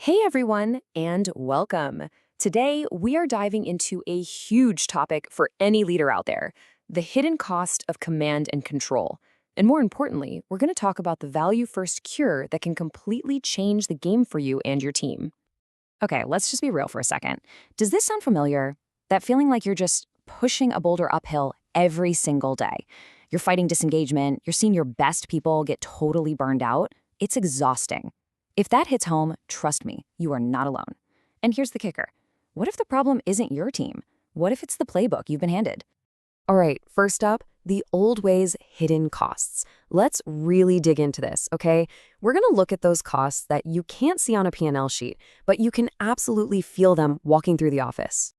Hey everyone, and welcome. Today, we are diving into a huge topic for any leader out there, the hidden cost of command and control. And more importantly, we're going to talk about the value first cure that can completely change the game for you and your team. Okay, let's just be real for a second. Does this sound familiar? That feeling like you're just pushing a boulder uphill every single day. You're fighting disengagement, you're seeing your best people get totally burned out. It's exhausting. If that hits home, trust me, you are not alone. And here's the kicker. What if the problem isn't your team? What if it's the playbook you've been handed? All right, first up, the old ways hidden costs. Let's really dig into this, okay? We're going to look at those costs that you can't see on a P&L sheet, but you can absolutely feel them walking through the office.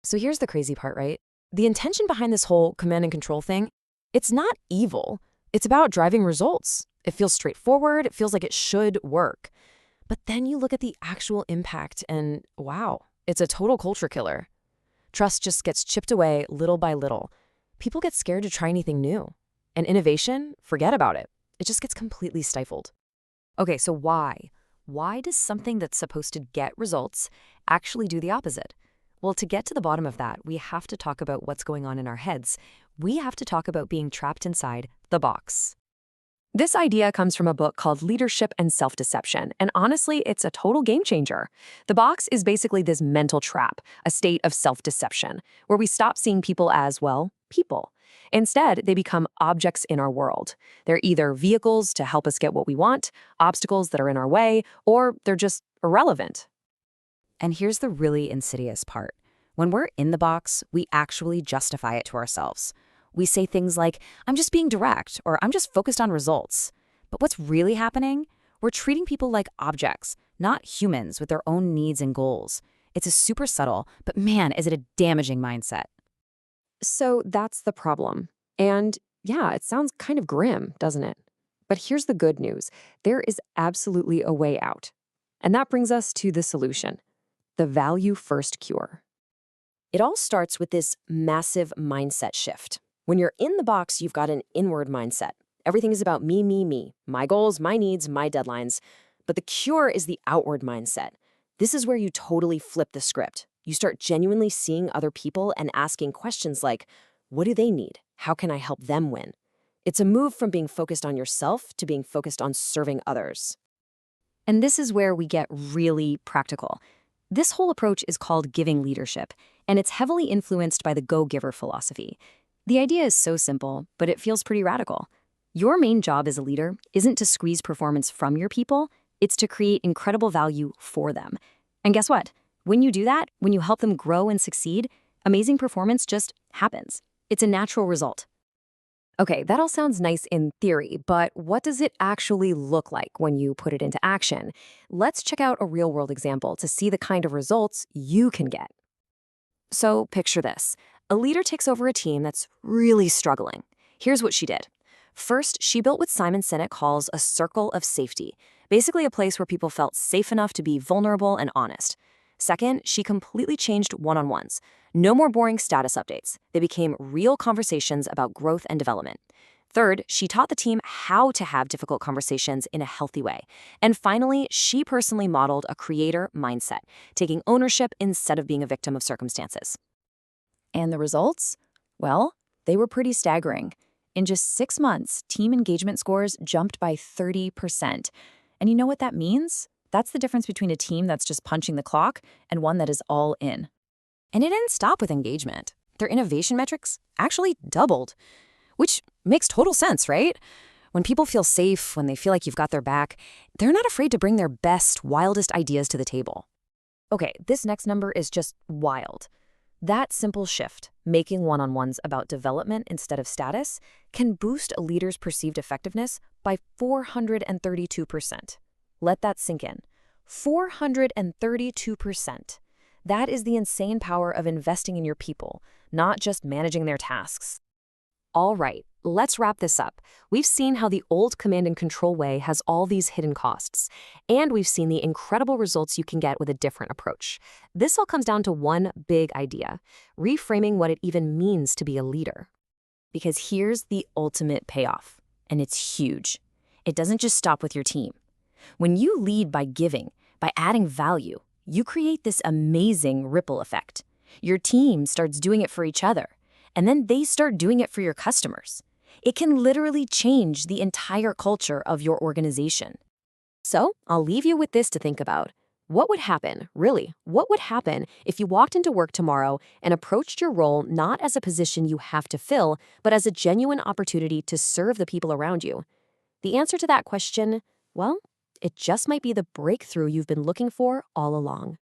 So here's the crazy part, right? The intention behind this whole command and control thing, it's not evil. It's about driving results. It feels straightforward. It feels like it should work. But then you look at the actual impact and wow, it's a total culture killer. Trust just gets chipped away little by little. People get scared to try anything new. And innovation, forget about it. It just gets completely stifled. Okay, so why? Why does something that's supposed to get results actually do the opposite? Well, to get to the bottom of that, we have to talk about what's going on in our heads. We have to talk about being trapped inside the box. This idea comes from a book called Leadership and Self-Deception, and honestly, it's a total game changer. The box is basically this mental trap, a state of self-deception, where we stop seeing people as, well, people. Instead, they become objects in our world. They're either vehicles to help us get what we want, obstacles that are in our way, or they're just irrelevant. And here's the really insidious part. When we're in the box, we actually justify it to ourselves. We say things like, I'm just being direct, or I'm just focused on results. But what's really happening? We're treating people like objects, not humans with their own needs and goals. It's a super subtle, but man, is it a damaging mindset. So that's the problem. And yeah, it sounds kind of grim, doesn't it? But here's the good news. There is absolutely a way out. And that brings us to the solution, the value first cure. It all starts with this massive mindset shift. When you're in the box, you've got an inward mindset. Everything is about me, me, me, my goals, my needs, my deadlines. But the cure is the outward mindset. This is where you totally flip the script. You start genuinely seeing other people and asking questions like, what do they need? How can I help them win? It's a move from being focused on yourself to being focused on serving others. And this is where we get really practical. This whole approach is called giving leadership, and it's heavily influenced by the go-giver philosophy. The idea is so simple, but it feels pretty radical. Your main job as a leader isn't to squeeze performance from your people, it's to create incredible value for them. And guess what? When you do that, when you help them grow and succeed, amazing performance just happens. It's a natural result. Okay, that all sounds nice in theory, but what does it actually look like when you put it into action? Let's check out a real-world example to see the kind of results you can get. So picture this. A leader takes over a team that's really struggling. Here's what she did. First, she built what Simon Sinek calls a circle of safety, basically a place where people felt safe enough to be vulnerable and honest. Second, she completely changed one-on-ones. No more boring status updates. They became real conversations about growth and development. Third, she taught the team how to have difficult conversations in a healthy way. And finally, she personally modeled a creator mindset, taking ownership instead of being a victim of circumstances. And the results? Well, they were pretty staggering. In just 6 months, team engagement scores jumped by 30%. And you know what that means? That's the difference between a team that's just punching the clock and one that is all in. And it didn't stop with engagement. Their innovation metrics actually doubled, which makes total sense, right? When people feel safe, when they feel like you've got their back, they're not afraid to bring their best, wildest ideas to the table. Okay, this next number is just wild. That simple shift, making one-on-ones about development instead of status, can boost a leader's perceived effectiveness by 432%. Let that sink in. 432%. That is the insane power of investing in your people, not just managing their tasks. All right, let's wrap this up. We've seen how the old command and control way has all these hidden costs, and we've seen the incredible results you can get with a different approach. This all comes down to one big idea, reframing what it even means to be a leader. Because here's the ultimate payoff, and it's huge. It doesn't just stop with your team. When you lead by giving, By adding value, you create this amazing ripple effect. Your team starts doing it for each other, and then they start doing it for your customers. It can literally change the entire culture of your organization. So, I'll leave you with this to think about. What would happen, really, what would happen if you walked into work tomorrow and approached your role not as a position you have to fill, but as a genuine opportunity to serve the people around you? The answer to that question, well, it just might be the breakthrough you've been looking for all along.